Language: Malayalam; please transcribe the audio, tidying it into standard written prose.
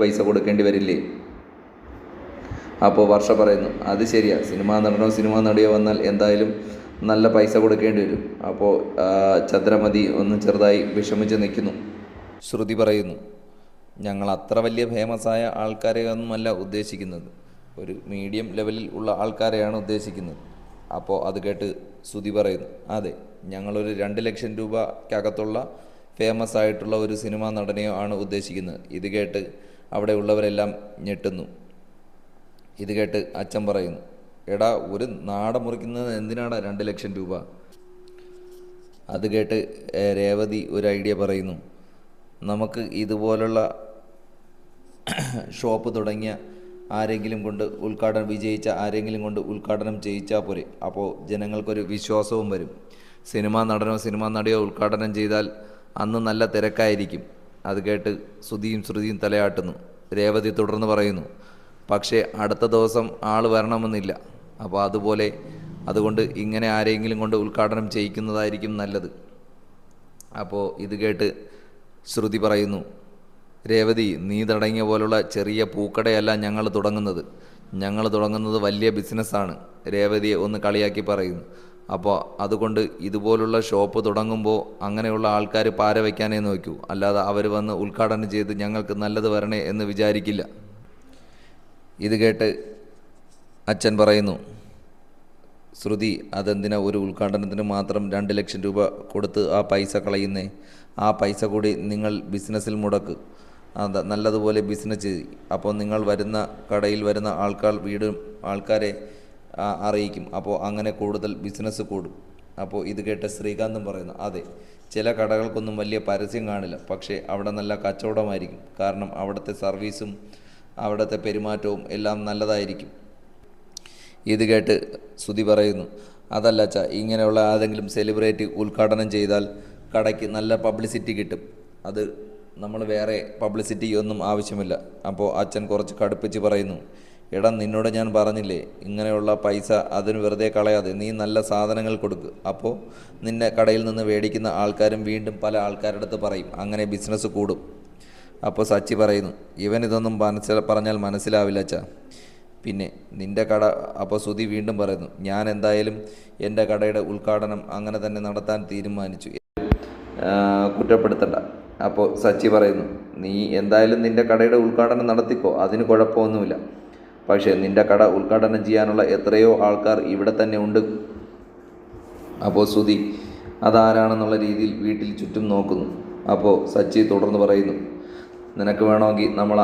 പൈസ കൊടുക്കേണ്ടി വരില്ലേ? അപ്പോൾ വർഷ പറയുന്നു, അത് ശരിയാ, സിനിമാ നടനോ സിനിമാ നടിയോ വന്നാൽ എന്തായാലും നല്ല പൈസ കൊടുക്കേണ്ടി വരും. അപ്പോൾ ചന്ദ്രമതി ഒന്ന് ചെറുതായി വിഷമിച്ച് നിൽക്കുന്നു. ശ്രുതി പറയുന്നു, ഞങ്ങൾ അത്ര വലിയ ഫേമസായ ആൾക്കാരെയൊന്നുമല്ല ഉദ്ദേശിക്കുന്നത്, ഒരു മീഡിയം ലെവലിൽ ഉള്ള ആൾക്കാരെയാണ് ഉദ്ദേശിക്കുന്നത്. അപ്പോൾ അത് കേട്ട് ശ്രുതി പറയുന്നു, അതെ, ഞങ്ങളൊരു 2 ലക്ഷം രൂപയ്ക്കകത്തുള്ള ഫേമസ് ആയിട്ടുള്ള ഒരു സിനിമാ നടനെയോ ആണ് ഉദ്ദേശിക്കുന്നത്. ഇത് കേട്ട് അവിടെ ഉള്ളവരെല്ലാം ഞെട്ടുന്നു. ഇത് കേട്ട് അച്ഛൻ പറയുന്നു, എടാ, ഒരു നാട മുറിക്കുന്നത് എന്തിനാടാ 2 ലക്ഷം രൂപ? അത് കേട്ട് രേവതി ഒരു ഐഡിയ പറയുന്നു, നമുക്ക് ഇതുപോലുള്ള ഷോപ്പ് തുടങ്ങിയ ആരെങ്കിലും കൊണ്ട് വിജയിച്ച ആരെങ്കിലും കൊണ്ട് ഉദ്ഘാടനം ചെയ്യിച്ചാൽ പോരെ. അപ്പോൾ ജനങ്ങൾക്കൊരു വിശ്വാസവും വരും. സിനിമാ നടനോ സിനിമാ നടിയോ ഉദ്ഘാടനം ചെയ്താൽ അന്ന് നല്ല തിരക്കായിരിക്കും. അത് കേട്ട് ശ്രുതിയും തലയാട്ടുന്നു. രേവതി തുടർന്ന് പറയുന്നു, പക്ഷേ അടുത്ത ദിവസം ആൾ വരണമെന്നില്ല. അപ്പോൾ അതുകൊണ്ട് ഇങ്ങനെ ആരെങ്കിലും കൊണ്ട് ഉദ്ഘാടനം ചെയ്യിക്കുന്നതായിരിക്കും നല്ലത്. അപ്പോൾ ഇത് കേട്ട് ശ്രുതി പറയുന്നു, രേവതി, നീ തുടങ്ങിയ പോലുള്ള ചെറിയ പൂക്കടയല്ല ഞങ്ങൾ തുടങ്ങുന്നത് വലിയ ബിസിനസ്സാണ്. രേവതിയെ ഒന്ന് കളിയാക്കി പറയുന്നു. അപ്പോൾ അതുകൊണ്ട് ഇതുപോലുള്ള ഷോപ്പ് തുടങ്ങുമ്പോൾ അങ്ങനെയുള്ള ആൾക്കാർ പാര വയ്ക്കാനേ നോക്കൂ, അല്ലാതെ അവർ വന്ന് ഉദ്ഘാടനം ചെയ്ത് ഞങ്ങൾക്ക് നല്ലത് വരണേ എന്ന് വിചാരിക്കില്ല. ഇത് കേട്ട് അച്ഛൻ പറയുന്നു, ശ്രുതി, അതെന്തിനാ ഒരു ഉദ്ഘാടനത്തിന് മാത്രം 2 ലക്ഷം രൂപ കൊടുത്ത് ആ പൈസ കളയുന്നേ? ആ പൈസ കൂടി നിങ്ങൾ ബിസിനസ്സിൽ മുടക്ക്, നല്ലതുപോലെ ബിസിനസ് ചെയ്യും. അപ്പോൾ നിങ്ങൾ കടയിൽ വരുന്ന ആൾക്കാരെ അറിയിക്കും. അപ്പോൾ അങ്ങനെ കൂടുതൽ ബിസിനസ് കൂടും. അപ്പോൾ ഇത് കേട്ട ശ്രീകാന്തും പറയുന്നു, അതെ, ചില കടകൾക്കൊന്നും വലിയ പരസ്യം കാണില്ല, പക്ഷേ അവിടെ നല്ല കച്ചവടമായിരിക്കും. കാരണം അവിടുത്തെ സർവീസും അവിടുത്തെ പെരുമാറ്റവും എല്ലാം നല്ലതായിരിക്കും. ഇത് കേട്ട് ശ്രുതി പറയുന്നു, അതല്ല അച്ഛാ, ഇങ്ങനെയുള്ള ഏതെങ്കിലും സെലിബ്രിറ്റി ഉദ്ഘാടനം ചെയ്താൽ കടയ്ക്ക് നല്ല പബ്ലിസിറ്റി കിട്ടും. അത് നമ്മൾ വേറെ പബ്ലിസിറ്റി ഒന്നും ആവശ്യമില്ല. അപ്പോൾ അച്ഛൻ കുറച്ച് കടുപ്പിച്ച് പറയുന്നു, എടാ, നിന്നോട് ഞാൻ പറഞ്ഞില്ലേ, ഇങ്ങനെയുള്ള പൈസ അതിന് വെറുതെ കളയാതെ നീ നല്ല സാധനങ്ങൾ കൊടുക്കുക. അപ്പോൾ നിന്നെ കടയിൽ നിന്ന് മേടിക്കുന്ന ആൾക്കാരും വീണ്ടും പല ആൾക്കാരുടെ അടുത്ത് പറയും, അങ്ങനെ ബിസിനസ് കൂടും. അപ്പോൾ സച്ചി പറയുന്നു, ഇതൊന്നും പറഞ്ഞാൽ മനസ്സിലാവില്ല അച്ഛാ. പിന്നെ നിൻ്റെ കട. അപ്പോൾ ശ്രുതി വീണ്ടും പറയുന്നു, ഞാൻ എന്തായാലും എൻ്റെ കടയുടെ ഉദ്ഘാടനം അങ്ങനെ തന്നെ നടത്താൻ തീരുമാനിച്ചു, കുറ്റപ്പെടുത്തണ്ട. അപ്പോൾ സച്ചി പറയുന്നു, നീ എന്തായാലും നിൻ്റെ കടയുടെ ഉദ്ഘാടനം നടത്തിക്കോ, അതിന് കുഴപ്പമൊന്നുമില്ല. പക്ഷേ നിൻ്റെ കട ഉദ്ഘാടനം ചെയ്യാനുള്ള എത്രയോ ആൾക്കാർ ഇവിടെ തന്നെ ഉണ്ട്. അപ്പോൾ ശ്രുതി അതാരാണെന്നുള്ള രീതിയിൽ വീട്ടിൽ ചുറ്റും നോക്കുന്നു. അപ്പോൾ സച്ചി തുടർന്ന് പറയുന്നു, നിനക്ക് വേണമെങ്കിൽ നമ്മൾ